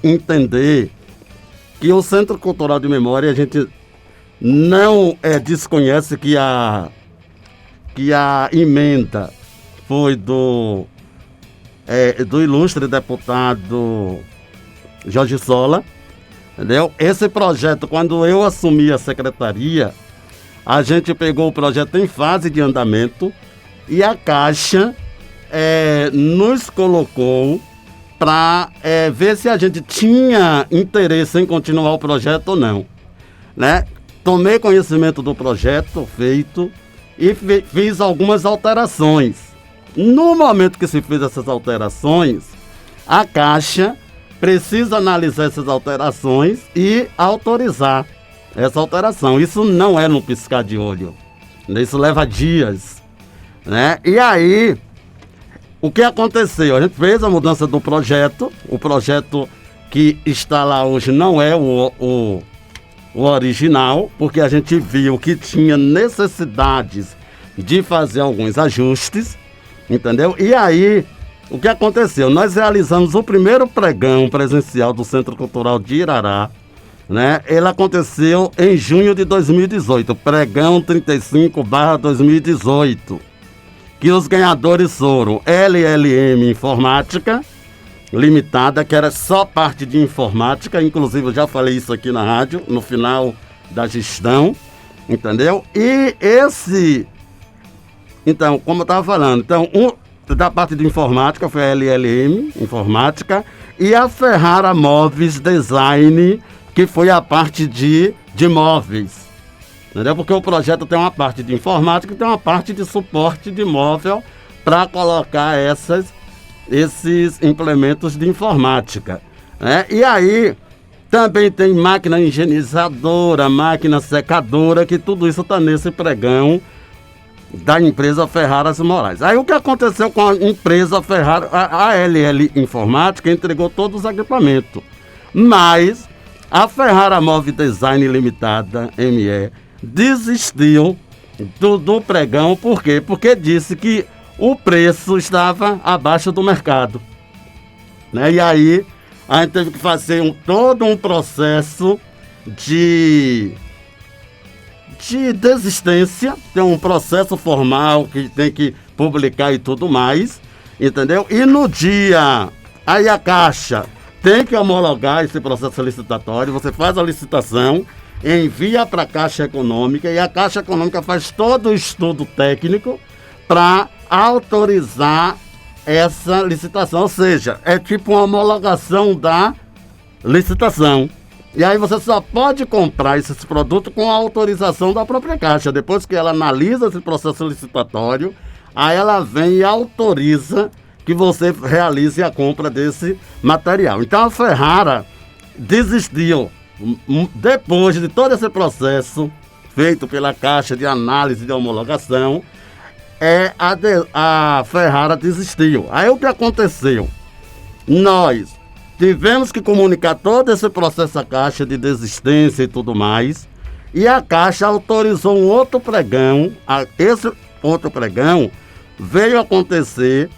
entender que o Centro Cultural de Memória, a gente não desconhece que a emenda foi do ilustre deputado Jorge Sola, entendeu? Esse projeto, quando eu assumi a secretaria, a gente pegou o projeto em fase de andamento e a Caixa nos colocou para ver se a gente tinha interesse em continuar o projeto ou não, né? Tomei conhecimento do projeto feito e fiz algumas alterações. No momento que se fez essas alterações, a Caixa precisa analisar essas alterações e autorizar essa alteração. Isso não é no piscar de olho, isso leva dias, né? E aí, o que aconteceu? A gente fez a mudança do projeto. O projeto que está lá hoje não é o original, porque a gente viu que tinha necessidades de fazer alguns ajustes, entendeu? E aí, o que aconteceu? Nós realizamos o primeiro pregão presencial do Centro Cultural de Irará, né? Ele aconteceu em junho de 2018, pregão 35/2018. Que os ganhadores foram LLM Informática Limitada, que era só parte de informática, inclusive eu já falei isso aqui na rádio, no final da gestão, entendeu? E então, como eu estava falando, da parte de informática foi a LLM Informática e a Ferrara Móveis Design, que foi a parte de móveis. Entendeu? Porque o projeto tem uma parte de informática e tem uma parte de suporte de móvel para colocar esses implementos de informática, né? E aí também tem máquina higienizadora, máquina secadora, que tudo isso está nesse pregão da empresa Ferraras Moraes. Aí o que aconteceu com a empresa Ferrara, a LL Informática entregou todos os equipamentos, mas a Ferrara Móvel Design Limitada, ME, desistiu do pregão. Por quê? Porque disse que o preço estava abaixo do mercado, né? E aí a gente teve que fazer todo um processo de desistência. Tem um processo formal que tem que publicar e tudo mais, entendeu? E no dia, aí a Caixa tem que homologar esse processo licitatório. Você faz a licitação, envia para a Caixa Econômica e a Caixa Econômica faz todo o estudo técnico para autorizar essa licitação. Ou seja, é tipo uma homologação da licitação. E aí você só pode comprar esses produtos com a autorização da própria Caixa. Depois que ela analisa esse processo licitatório, aí ela vem e autoriza que você realize a compra desse material. Então a Ferrara desistiu. Depois de todo esse processo feito pela Caixa de análise de homologação, a Ferrara desistiu. Aí o que aconteceu? Nós tivemos que comunicar todo esse processo à Caixa de desistência e tudo mais, e a Caixa autorizou um outro pregão. Esse outro pregão veio acontecer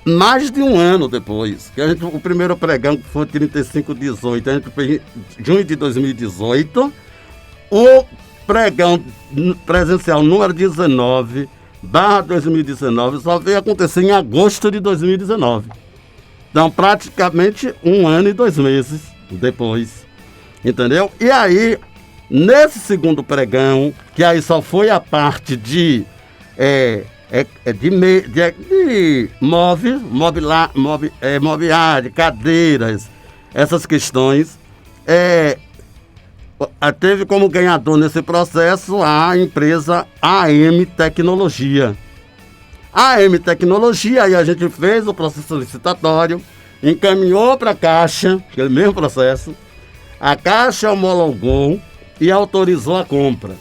mais de um ano depois. Que o primeiro pregão foi 35/18, a gente fez em junho de 2018. O pregão presencial número 19/2019 só veio acontecer em agosto de 2019. Então, praticamente um ano e 2 meses depois, entendeu? E aí, nesse segundo pregão, que aí só foi a parte de móveis, mobiliário, cadeiras, essas questões, teve como ganhador nesse processo a empresa AM Tecnologia. A AM Tecnologia, aí a gente fez o processo licitatório, encaminhou para a Caixa, aquele mesmo processo, a Caixa homologou e autorizou a compra.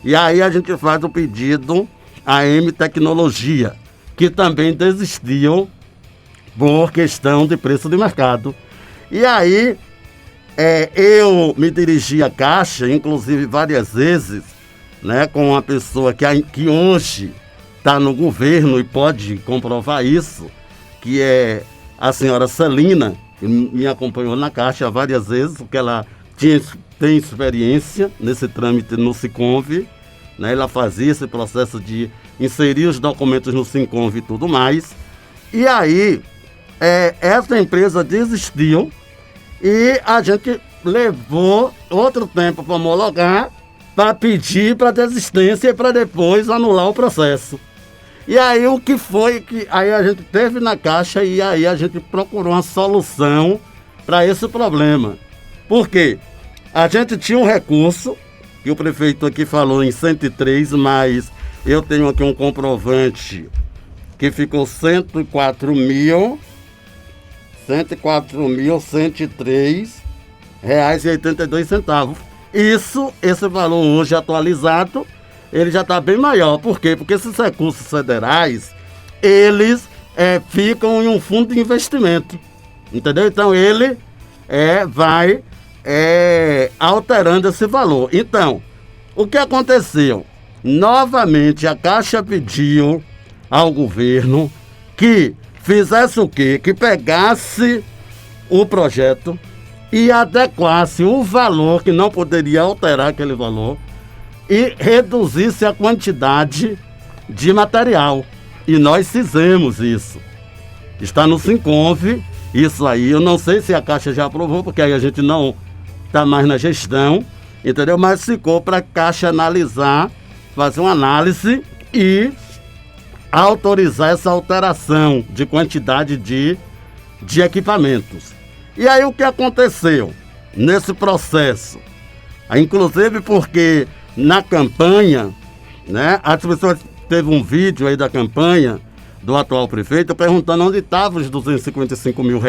E aí a gente faz o pedido à AM Tecnologia, que também desistiu por questão de preço de mercado. E aí eu me dirigi à Caixa, inclusive várias vezes, né, com uma pessoa que hoje está no governo e pode comprovar isso, que é a senhora Celina, me acompanhou na Caixa várias vezes, porque ela tem experiência nesse trâmite no Sinconv, né? Ela fazia esse processo de inserir os documentos no Sinconv e tudo mais. E aí, essa empresa desistiu e a gente levou outro tempo para homologar, para pedir para desistência e para depois anular o processo. E aí o que foi que aí a gente teve na Caixa e aí a gente procurou uma solução para esse problema. Por quê? A gente tinha um recurso, que o prefeito aqui falou em 103, mas eu tenho aqui um comprovante que ficou R$ 104.103,82. Esse valor hoje atualizado, ele já está bem maior. Por quê? Porque esses recursos federais, eles ficam em um fundo de investimento. Entendeu? Então ele vai alterando esse valor. Então, o que aconteceu? Novamente a Caixa pediu ao governo que fizesse o quê? Que pegasse o projeto e adequasse o valor, que não poderia alterar aquele valor, e reduzisse a quantidade de material. E nós fizemos isso. Está no Sinconv, isso aí. Eu não sei se a Caixa já aprovou, porque aí a gente não está mais na gestão, entendeu? Mas ficou para a Caixa analisar, fazer uma análise e autorizar essa alteração de quantidade de equipamentos. E aí o que aconteceu nesse processo? Inclusive porque na campanha, né, as pessoas teve um vídeo aí da campanha do atual prefeito perguntando onde estavam os R$255 mil.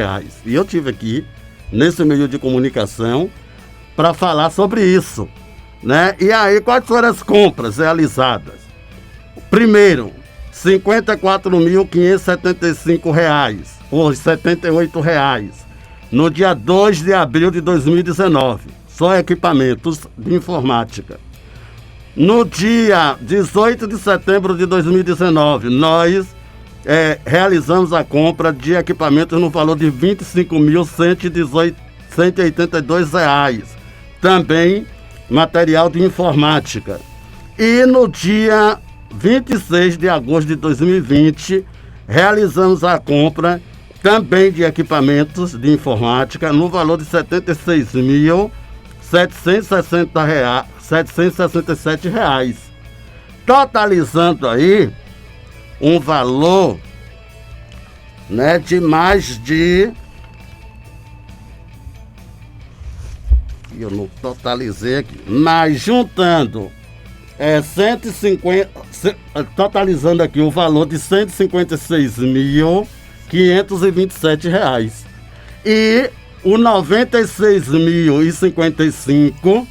E eu tive aqui, nesse meio de comunicação, para falar sobre isso, né? E aí, quais foram as compras realizadas? Primeiro, R$ 54.575, por R$ 78, no dia 2 de abril de 2019, só equipamentos de informática. No dia 18 de setembro de 2019, nós realizamos a compra de equipamentos no valor de R$ 25.182, também material de informática. E no dia 26 de agosto de 2020, realizamos a compra também de equipamentos de informática no valor de R$ 76.767, totalizando aí um valor, né, de mais de... Eu não totalizei aqui, mas juntando 150, totalizando aqui o valor de R$ 156.527. E o 96.055,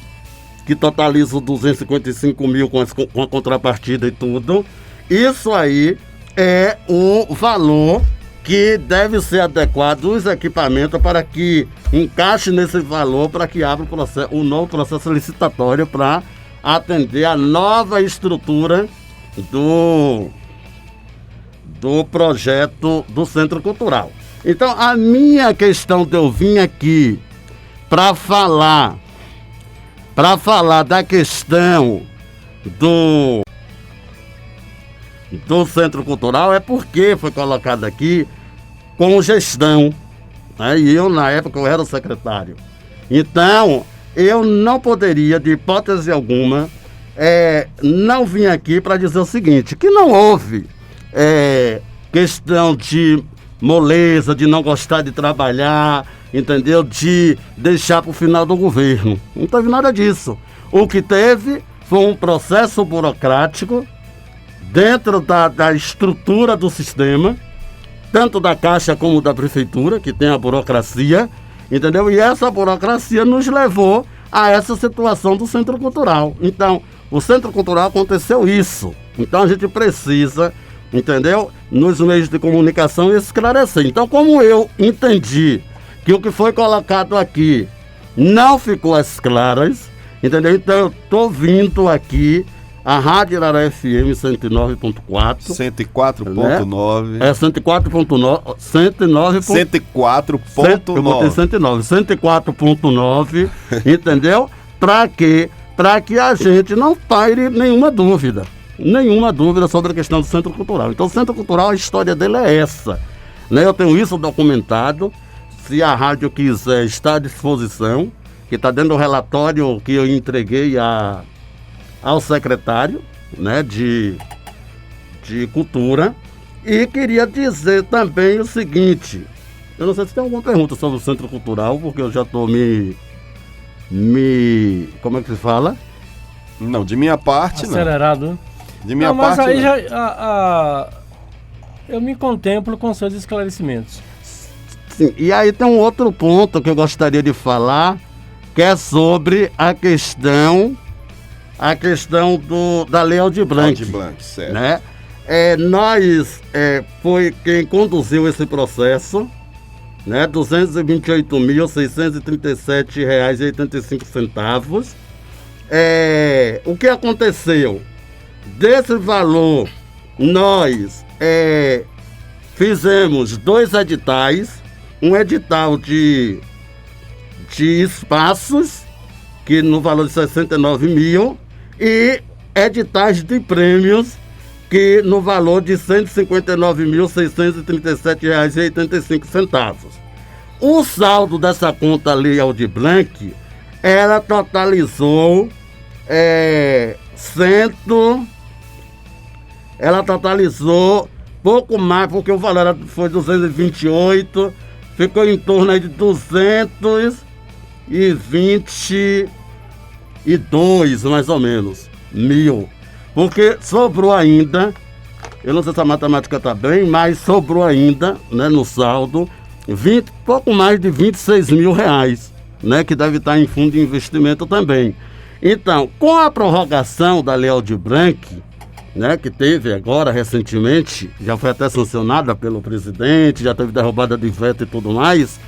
que totaliza os 255 mil com a contrapartida e tudo, isso aí é o valor que deve ser adequado os equipamentos para que encaixe nesse valor, para que abra o novo processo licitatório para atender a nova estrutura do projeto do Centro Cultural. Então, a minha questão de eu vir aqui para falar da questão do Centro Cultural é porque foi colocado aqui com gestão, né? E eu, na época, eu era o secretário. Então, eu não poderia, de hipótese alguma, não vir aqui para dizer o seguinte, que não houve questão de moleza, de não gostar de trabalhar, entendeu? De deixar para o final do governo. Não teve nada disso. O que teve foi um processo burocrático dentro da estrutura do sistema, tanto da Caixa como da Prefeitura, que tem a burocracia, entendeu? E essa burocracia nos levou a essa situação do Centro Cultural. Então, o Centro Cultural aconteceu isso. Então, a gente precisa, entendeu? Nos meios de comunicação esclarecer. Então, como eu entendi que o que foi colocado aqui não ficou às claras, entendeu? Então, eu estou vindo aqui a Rádio Arará FM 109.4. 104.9. Né? É 104.9. 104.9. Entendeu? Para quê? Para que a gente não paire nenhuma dúvida sobre a questão do Centro Cultural. Então, o Centro Cultural, a história dele é essa. Né? Eu tenho isso documentado. Se a rádio quiser, está à disposição, que está dentro do relatório que eu entreguei ao secretário, né, de Cultura. E queria dizer também o seguinte, eu não sei se tem alguma pergunta sobre o Centro Cultural, porque eu já estou como é que se fala? Não, de minha parte acelerado. Não. De minha parte mas aí eu me contemplo com seus esclarecimentos. Sim, e aí tem um outro ponto que eu gostaria de falar, que é sobre a questão da Lei Aldir Blanc. Aldir Blanc, certo. Né? Foi quem conduziu esse processo, né? R$ 228.637,85. O que aconteceu? Desse valor, nós fizemos 2 editais, um edital de espaços, que no valor de 69 mil, e editais de prêmios, que no valor de R$ 159.637,85. O saldo dessa conta Lei Aldir Blanc, ela totalizou pouco mais, porque o valor foi 228, ficou em torno aí de 222, mais ou menos, mil. Porque sobrou ainda, eu não sei se a matemática está bem, mas sobrou ainda, né, no saldo, pouco mais de R$26 mil, né, que deve estar em fundo de investimento também. Então, com a prorrogação da Lei Aldir Blanc, né, que teve agora recentemente, já foi até sancionada pelo presidente, já teve derrubada de veto e tudo mais,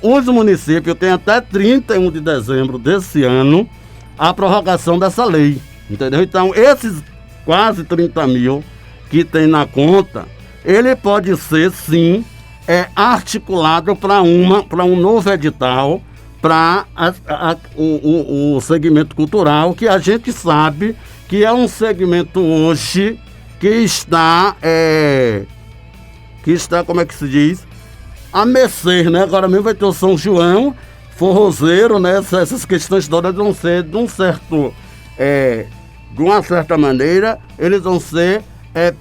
os municípios têm até 31 de dezembro desse ano a prorrogação dessa lei, entendeu? Então, esses quase 30 mil que tem na conta, ele pode ser, sim, articulado para um novo edital para o segmento cultural, que a gente sabe que é um segmento hoje que está, como é que se diz, a mercê, né? Agora mesmo vai ter o São João, forrozeiro, né? Essas questões todas vão ser, de uma certa maneira, eles vão ser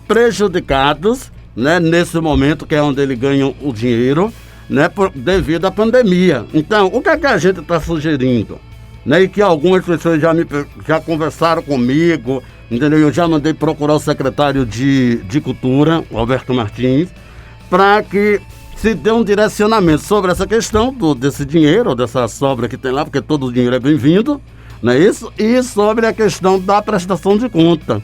prejudicados, né? Nesse momento, que é onde eles ganham o dinheiro, né? Devido à pandemia. Então, o que é que a gente está sugerindo? Né? E que algumas pessoas já conversaram comigo, entendeu? Eu já mandei procurar o secretário de Cultura, o Alberto Martins, para que se dê um direcionamento sobre essa questão desse dinheiro, dessa sobra que tem lá, porque todo o dinheiro é bem-vindo, não é isso? E sobre a questão da prestação de conta,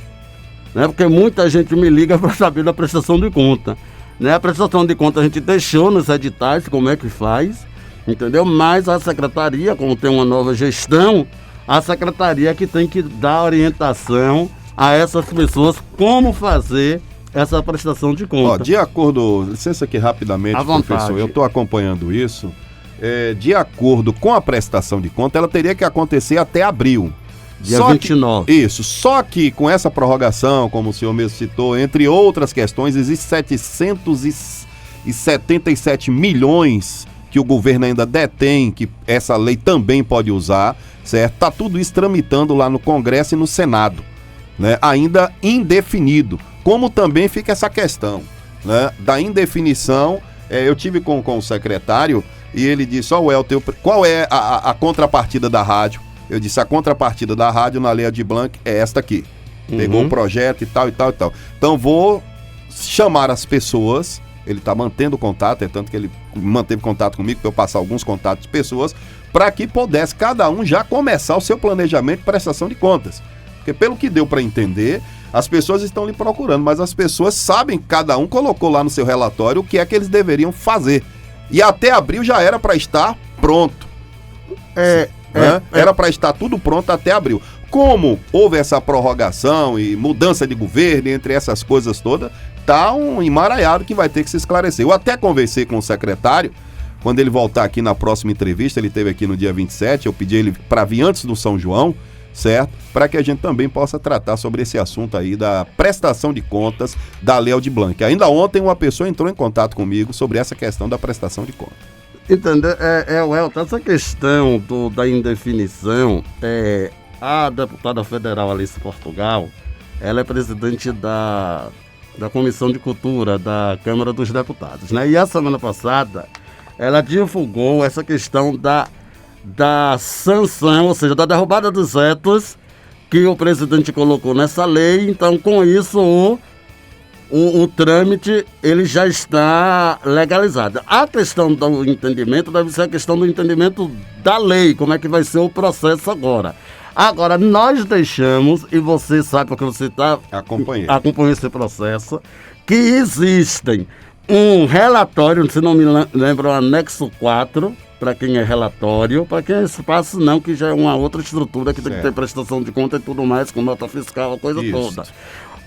né? Porque muita gente me liga para saber da prestação de conta, né? A prestação de conta a gente deixou nos editais, como é que faz, entendeu? Mas a secretaria, como tem uma nova gestão, a secretaria que tem que dar orientação a essas pessoas como fazer essa prestação de conta. De acordo, licença aqui rapidamente, professor, eu estou acompanhando isso. De acordo com a prestação de conta, ela teria que acontecer até abril. Dia 29. Isso, só que com essa prorrogação, como o senhor mesmo citou, entre outras questões, existem 777 milhões que o governo ainda detém, que essa lei também pode usar, certo? Está tudo isso tramitando lá no Congresso e no Senado, né? Ainda indefinido. Como também fica essa questão, né, da indefinição. Eu tive com o secretário e ele disse, Welter, qual é a contrapartida da rádio? Eu disse, a contrapartida da rádio na Lei Aldir Blanc é esta aqui. Pegou o projeto e tal, e tal, e tal. Então vou chamar as pessoas, ele está mantendo contato, tanto que ele manteve contato comigo para eu passar alguns contatos de pessoas, para que pudesse cada um já começar o seu planejamento de prestação de contas. Porque pelo que deu para entender, as pessoas estão lhe procurando, mas as pessoas sabem que cada um colocou lá no seu relatório o que é que eles deveriam fazer. E até abril já era para estar pronto. Era para estar tudo pronto até abril. como houve essa prorrogação e mudança de governo, entre essas coisas todas, tá um emaranhado que vai ter que se esclarecer. Eu até conversei com o secretário, quando ele voltar aqui na próxima entrevista, ele esteve aqui no dia 27, eu pedi ele para vir antes do São João, certo? Para que a gente também possa tratar sobre esse assunto aí da prestação de contas da Lei Aldir Blanc. Ainda ontem uma pessoa entrou em contato comigo sobre essa questão da prestação de contas. Entendeu? Welton, essa questão da indefinição, a deputada federal Alice Portugal, ela é presidente da Comissão de Cultura da Câmara dos Deputados, né? E a semana passada, ela divulgou essa questão da sanção, ou seja, da derrubada dos vetos que o presidente colocou nessa lei. Então, com isso, o trâmite ele já está legalizado. A questão do entendimento deve ser a questão do entendimento da lei, como é que vai ser o processo agora. Agora, nós deixamos, e você sabe porque você acompanhando esse processo, que existem um relatório, se não me lembro, o anexo 4, para quem é relatório, para quem é espaço não, que já é uma outra estrutura que tem que ter prestação de conta e tudo mais, com nota fiscal, a coisa toda.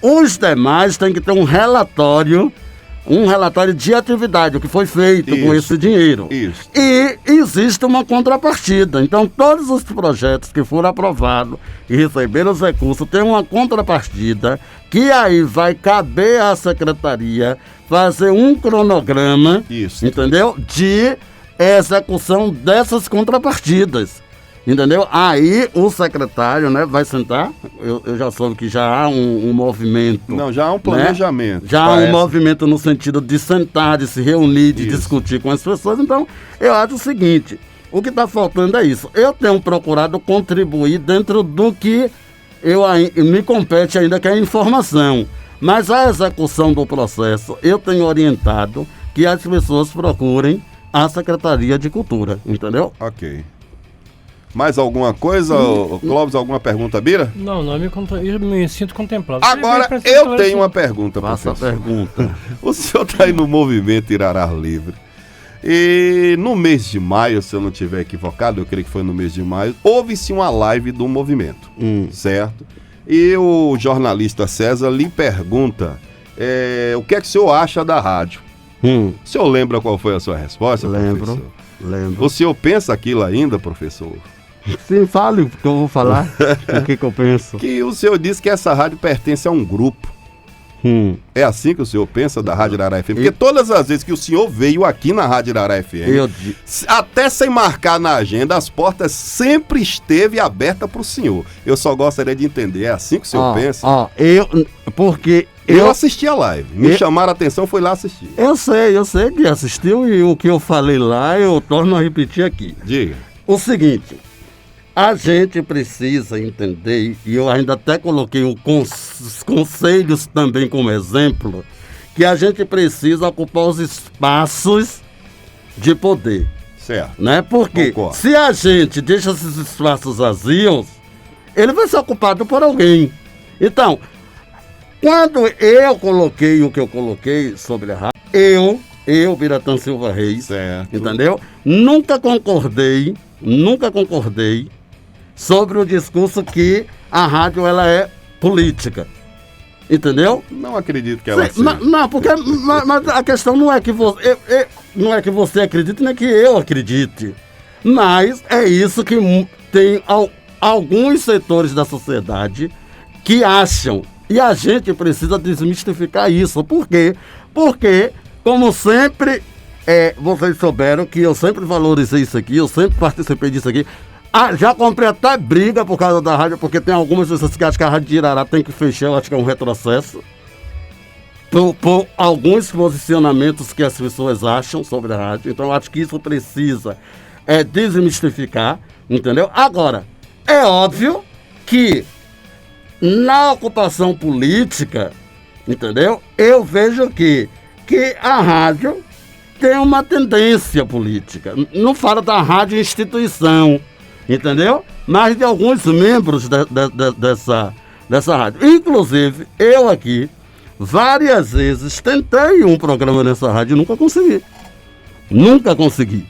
Os demais têm que ter um relatório de atividade, o que foi feito com esse dinheiro. E existe uma contrapartida. Então, todos os projetos que foram aprovados e receberam os recursos têm uma contrapartida que aí vai caber à secretaria fazer um cronograma, entendeu? De execução dessas contrapartidas. Entendeu? Aí o secretário, né, vai sentar. Eu já soube que já há um movimento. Não, já há um planejamento. Né? Já há um movimento no sentido de sentar, de se reunir, de discutir com as pessoas. Então, eu acho o seguinte: o que está faltando é isso. Eu tenho procurado contribuir dentro do que me compete ainda, que é a informação. Mas a execução do processo, eu tenho orientado que as pessoas procurem a Secretaria de Cultura. Entendeu? Ok. Mais alguma coisa, Clóvis? Alguma pergunta, Bira? Não, eu me sinto contemplado. Agora, eu tenho uma pergunta, professor. Faça a pergunta. O senhor está aí no movimento Irará Livre. E no mês de maio, se eu não estiver equivocado, eu creio que foi no mês de maio, houve-se uma live do movimento, certo? E o jornalista César lhe pergunta o que é que o senhor acha da rádio. O senhor lembra qual foi a sua resposta, professor? Lembro. O senhor pensa aquilo ainda, professor? Sim, fale, porque eu vou falar o que eu penso. Que o senhor disse que essa rádio pertence a um grupo. É assim que o senhor pensa da Rádio Irará FM? Porque todas as vezes que o senhor veio aqui na Rádio Irará FM, até sem marcar na agenda, as portas sempre esteve aberta para o senhor. Eu só gostaria de entender, é assim que o senhor pensa? Eu assisti a live, me chamaram a atenção, fui lá assistir. Eu sei que assistiu e o que eu falei lá eu torno a repetir aqui. Diga. O seguinte, a gente precisa entender, e eu ainda até coloquei os conselhos também como exemplo, que a gente precisa ocupar os espaços de poder. Certo. Né? Porque se a gente deixa esses espaços vazios, ele vai ser ocupado por alguém. Então, quando eu coloquei o que eu coloquei sobre a rádio, eu, Biratã Silva Reis, certo, entendeu? Nunca concordei sobre o discurso que a rádio ela é política. Entendeu? Não acredito que ela seja. Não, porque mas a questão não é que você acredite, nem que eu acredite. Mas é isso que tem alguns setores da sociedade que acham. E a gente precisa desmistificar isso. Por quê? Porque, como sempre, vocês souberam que eu sempre valorizei isso aqui, eu sempre participei disso aqui. Já comprei até briga por causa da rádio, porque tem algumas pessoas que acham que a Rádio de Irará tem que fechar, eu acho que é um retrocesso. Por alguns posicionamentos que as pessoas acham sobre a rádio. Então, eu acho que isso precisa desmistificar, entendeu? Agora, é óbvio que na ocupação política, entendeu? Eu vejo que a rádio tem uma tendência política. Não falo da rádio instituição, entendeu? Mas de alguns membros dessa rádio. Inclusive, eu aqui, várias vezes, tentei um programa nessa rádio e nunca consegui. Nunca consegui.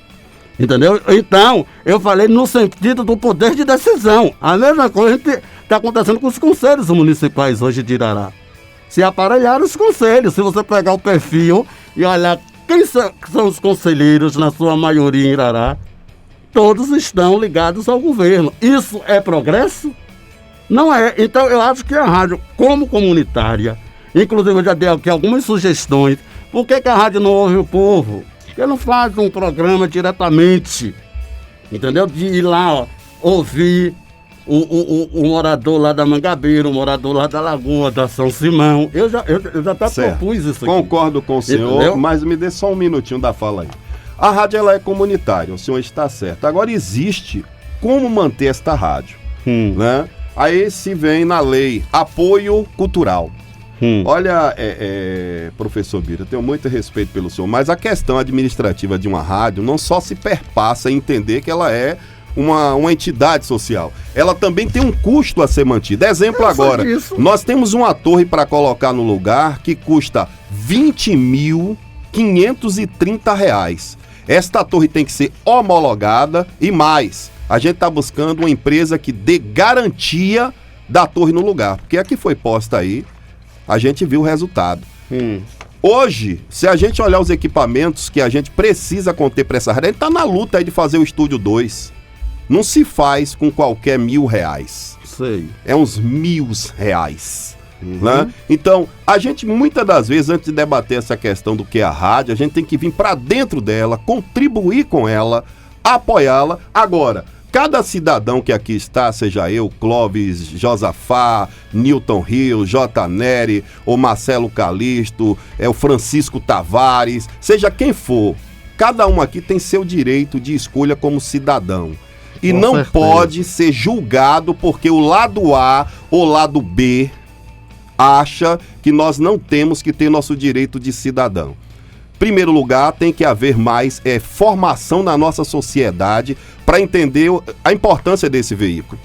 Entendeu? Então, eu falei no sentido do poder de decisão. A mesma coisa, a gente está acontecendo com os conselhos municipais hoje de Irará. Se aparelharam os conselhos. Se você pegar o perfil e olhar quem são os conselheiros, na sua maioria em Irará, todos estão ligados ao governo. Isso é progresso? Não é. Então eu acho que a rádio, como comunitária, inclusive eu já dei aqui algumas sugestões. Por que a rádio não ouve o povo? Porque não faz um programa diretamente, entendeu? De ir lá, ó, ouvir o morador lá da Mangabeira, o morador lá da Lagoa, da São Simão. Eu já até propus isso aqui. Concordo com o senhor, entendeu? Mas me dê só um minutinho da fala aí. A rádio ela é comunitária, o senhor está certo. Agora existe como manter esta rádio, né? Aí se vem na lei apoio cultural. Olha, professor Bira, eu tenho muito respeito pelo senhor, mas a questão administrativa de uma rádio não só se perpassa em entender que ela é uma entidade social. Ela também tem um custo a ser mantido. Exemplo agora, nós temos uma torre para colocar no lugar que custa R$20.530. Esta torre tem que ser homologada e mais. A gente está buscando uma empresa que dê garantia da torre no lugar, porque a que foi posta aí, a gente viu o resultado. Hoje, se a gente olhar os equipamentos que a gente precisa conter para essa rádio, a gente está na luta aí de fazer o Estúdio 2. Não se faz com qualquer R$1.000. Sei. É uns R$1.000. Né? Então, a gente muitas das vezes, antes de debater essa questão do que é a rádio, a gente tem que vir para dentro dela, contribuir com ela, apoiá-la. Agora, cada cidadão que aqui está, seja eu, Clóvis, Josafá, Newton Rio, J. Nery, o Marcelo Calixto, o Francisco Tavares, seja quem for, cada um aqui tem seu direito de escolha como cidadão. E Com não certeza. pode ser julgado porque o lado A ou lado B acha que nós não temos que ter nosso direito de cidadão. Primeiro lugar, tem que haver mais formação na nossa sociedade para entender a importância desse veículo.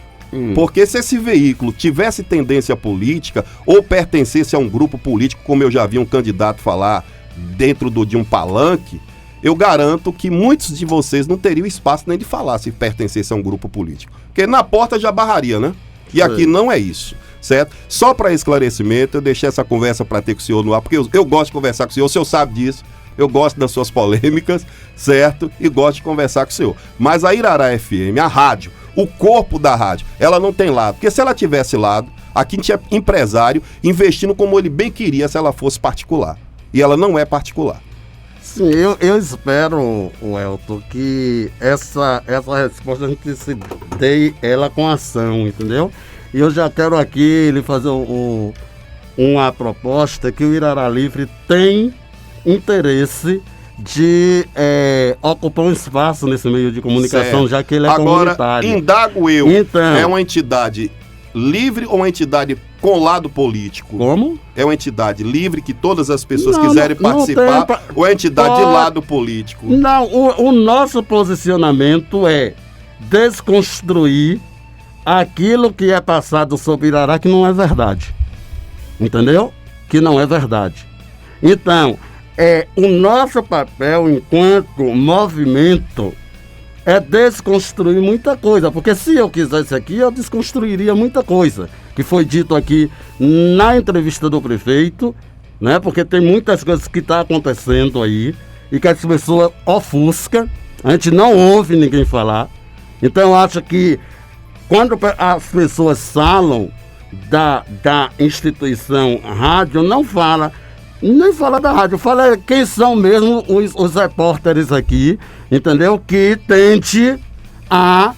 Porque se esse veículo tivesse tendência política ou pertencesse a um grupo político, como eu já vi um candidato falar dentro de um palanque, eu garanto que muitos de vocês não teriam espaço nem de falar se pertencesse a um grupo político. Porque na porta já barraria, né? E aqui não é isso. Certo? Só para esclarecimento, eu deixei essa conversa para ter com o senhor no ar, porque eu gosto de conversar com o senhor sabe disso, eu gosto das suas polêmicas, certo? E gosto de conversar com o senhor. Mas a Irará FM, a rádio, o corpo da rádio, ela não tem lado, porque se ela tivesse lado, aqui tinha empresário investindo como ele bem queria se ela fosse particular. E ela não é particular. Sim, eu espero, Elton, que essa resposta a gente se dê ela com ação, entendeu? E eu já quero aqui lhe fazer uma proposta que o Irará Livre tem interesse de ocupar um espaço nesse meio de comunicação, certo, já que ele é comunitário. Agora, indago eu, então, é uma entidade livre ou uma entidade com lado político? Como? É uma entidade livre que todas as pessoas quiserem participar ou é entidade de lado político? Não, o nosso posicionamento é desconstruir aquilo que é passado sobre Irará que não é verdade. Entendeu? Que não é verdade. Então, o nosso papel enquanto movimento é desconstruir muita coisa. Porque se eu quisesse aqui, eu desconstruiria muita coisa que foi dito aqui na entrevista do prefeito, né? Porque tem muitas coisas que estão acontecendo aí e que as pessoas ofuscam. A gente não ouve ninguém falar. Então, eu acho que quando as pessoas falam da instituição rádio, não fala, nem fala da rádio, fala quem são mesmo os repórteres aqui, entendeu? Que tente a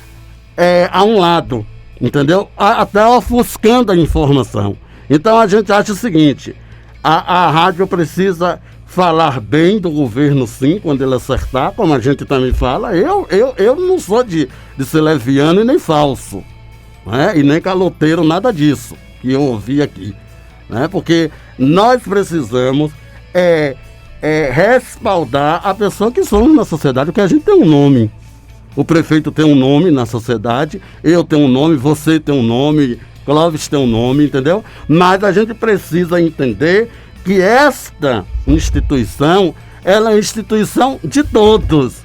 um lado, entendeu? Até ofuscando a informação. Então a gente acha o seguinte, a rádio precisa falar bem do governo, sim, quando ele acertar, como a gente também fala. Eu não sou de ser leviano e nem falso, né? E nem caloteiro, nada disso que eu ouvi aqui, né? Porque nós precisamos respaldar a pessoa que somos na sociedade, porque a gente tem um nome. O prefeito tem um nome na sociedade, eu tenho um nome, você tem um nome, Clóvis tem um nome, entendeu? Mas a gente precisa entender que esta instituição, ela é uma instituição de todos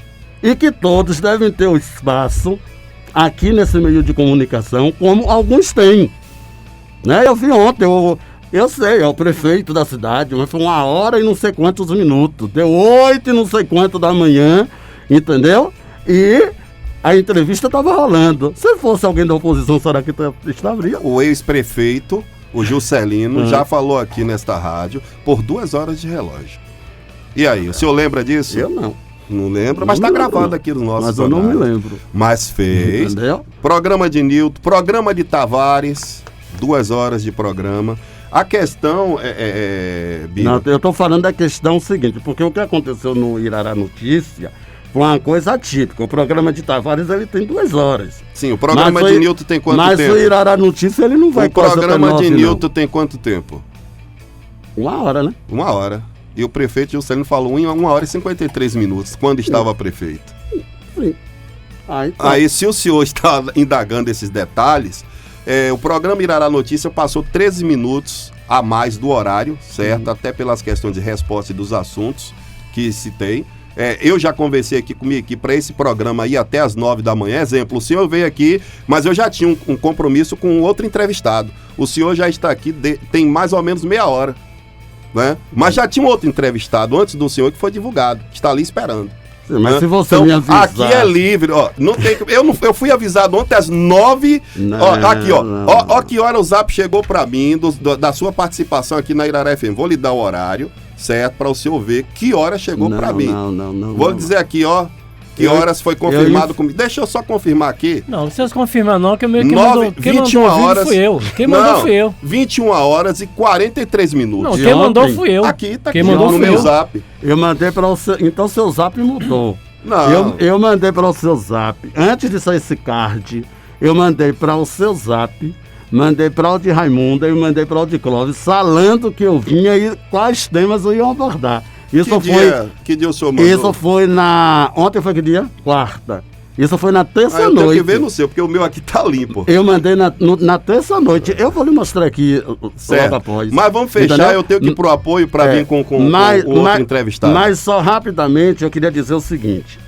e que todos devem ter o espaço aqui nesse meio de comunicação, como alguns têm. Né? Eu vi ontem, eu sei, é o prefeito da cidade, mas foi 1h e não sei quantos minutos. Deu 8 e não sei quanto da manhã, entendeu? E a entrevista estava rolando. Se fosse alguém da oposição, será que estaria? O ex-prefeito, o Juscelino, já falou aqui nesta rádio por 2 horas de relógio. E aí, o senhor lembra disso? Eu não. Não lembra, mas está gravado aqui no nosso Mas eu não me lembro. Mas fez. Entendeu? Programa de Nilton, programa de Tavares, 2 horas de programa. A questão Bira, Não, eu estou falando da questão seguinte, porque o que aconteceu no Irará Notícia foi uma coisa atípica. O programa de Tavares, ele tem 2 horas. sim, o programa de Nilton tem quanto tempo? Mas o Irará Notícia, ele não vai O quase até programa 9, de não. Nilton tem quanto tempo? 1h, né? 1 hora. E o prefeito Juscelino falou em 1h e 53 minutos, quando estava prefeito. Sim. Aí, se o senhor está indagando esses detalhes, o programa Irará Notícia passou 13 minutos a mais do horário, certo? Até pelas questões de resposta e dos assuntos que citei. Eu já conversei aqui com minha equipe para esse programa ir até as 9 da manhã. Exemplo, o senhor veio aqui, mas eu já tinha um compromisso com outro entrevistado. O senhor já está aqui, tem mais ou menos meia hora, né? Mas já tinha um outro entrevistado antes do senhor que foi divulgado, que está ali esperando. Sim, mas né? se você Então, me avisar... aqui é livre, ó. Não tem, eu fui avisado ontem às 9. Não, ó, aqui, ó. não. Ó que hora o Zap chegou para mim da sua participação aqui na Irará FM. Vou lhe dar o horário, certo? Para o senhor ver que hora chegou para mim. Não. Vou lhe dizer aqui, ó. Que horas foi confirmado comigo. Deixa eu só confirmar aqui. Não, não precisa confirmar não, que quem 21 mandou horas. fui eu. Quem mandou fui eu. 21 horas e 43 minutos. Não, De quem mandou ontem. fui eu. Aqui, tá Quem aqui, mandou ó, no fui meu eu. Zap. Eu mandei para o seu... Então seu Zap mudou. Não. Eu mandei para o seu Zap. Antes de sair esse card, eu mandei para o seu Zap, mandei para o de Raimunda e mandei para o de Clóvis, falando que eu vinha e quais temas eu ia abordar. Que dia o senhor mandou? Isso foi na... Ontem foi que dia? Quarta. Isso foi na eu terça-noite. tenho que ver no seu, porque o meu aqui tá limpo. Eu mandei na terça-noite. Eu vou lhe mostrar aqui Certo. logo após. Mas vamos fechar, Entendeu? eu tenho que ir pro apoio para vir com o outro entrevistado. Mas só rapidamente eu queria dizer o seguinte.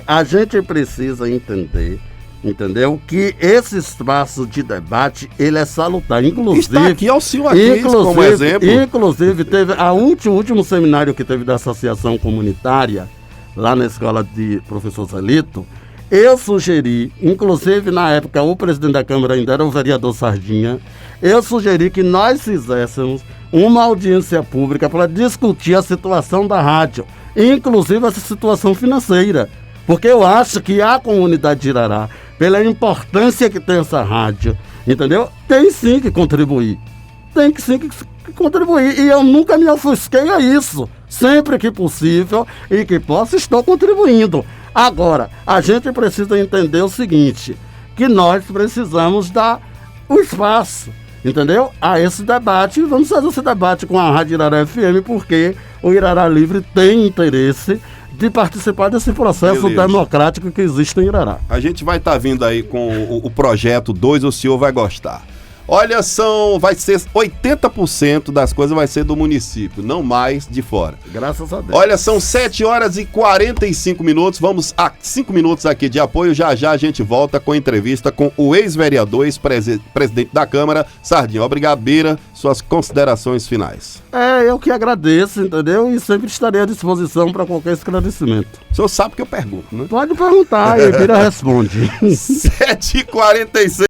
A gente precisa entender, entendeu? Que esse espaço de debate, ele é salutar. Inclusive... Está aqui auxílio aqui como exemplo. Inclusive, teve o último seminário que teve da Associação Comunitária, lá na escola de professor Zelito, eu sugeri, inclusive na época o presidente da Câmara ainda era o vereador Sardinha, eu sugeri que nós fizéssemos uma audiência pública para discutir a situação da rádio, inclusive essa situação financeira, porque eu acho que a comunidade de Irará, pela importância que tem essa rádio, entendeu? Tem sim que contribuir. Tem que sim que contribuir. E eu nunca me ofusquei a isso. Sempre que possível e que possa, estou contribuindo. Agora, a gente precisa entender o seguinte, que nós precisamos dar o espaço, entendeu? A esse debate. Vamos fazer esse debate com a Rádio Irará FM, porque o Irará Livre tem interesse de participar desse processo democrático que existe em Irará. A gente vai estar vindo aí com o projeto 2, o senhor vai gostar. Olha, vai ser 80% das coisas vai ser do município, não mais de fora. Graças a Deus. Olha, são 7 horas e 45 minutos, vamos a 5 minutos aqui de apoio, já a gente volta com a entrevista com o ex-vereador, ex-presidente da Câmara, Sardinha. Obrigado, Bira, suas considerações finais. Eu que agradeço, entendeu? E sempre estarei à disposição para qualquer esclarecimento. O senhor sabe que eu pergunto, né? Pode perguntar e Bira responde. 7h46.